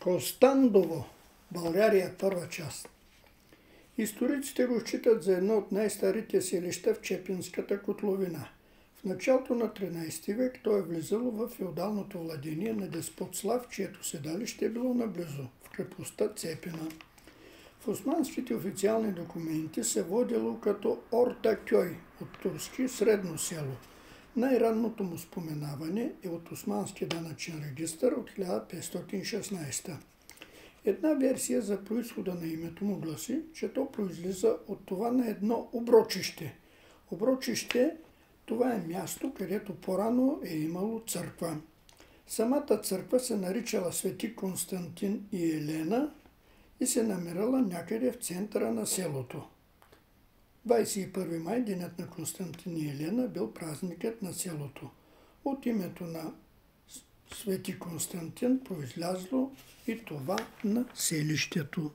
Хостандово, България, първа част. Историците го считат за едно от най-старите селища в Чепинската котловина. В началото на 13 век то е влизало в феодалното владение на деспот Слав, чието седалище е било наблизо, в крепостта Цепина. В османските официални документи се водило като Ортакьой, от турски средно село. Най-ранното му споменаване е от османски данъчен регистър от 1516. Една версия за произхода на името му гласи, че то произлиза от това на едно оброчище. Оброчище – това е място, където по-рано е имало църква. Самата църква се наричала Свети Константин и Елена и се намирала някъде в центъра на селото. 21 май, денят на Константин и Елена, бил празникът на селото. От името на Свети Константин произлязло и това на селището.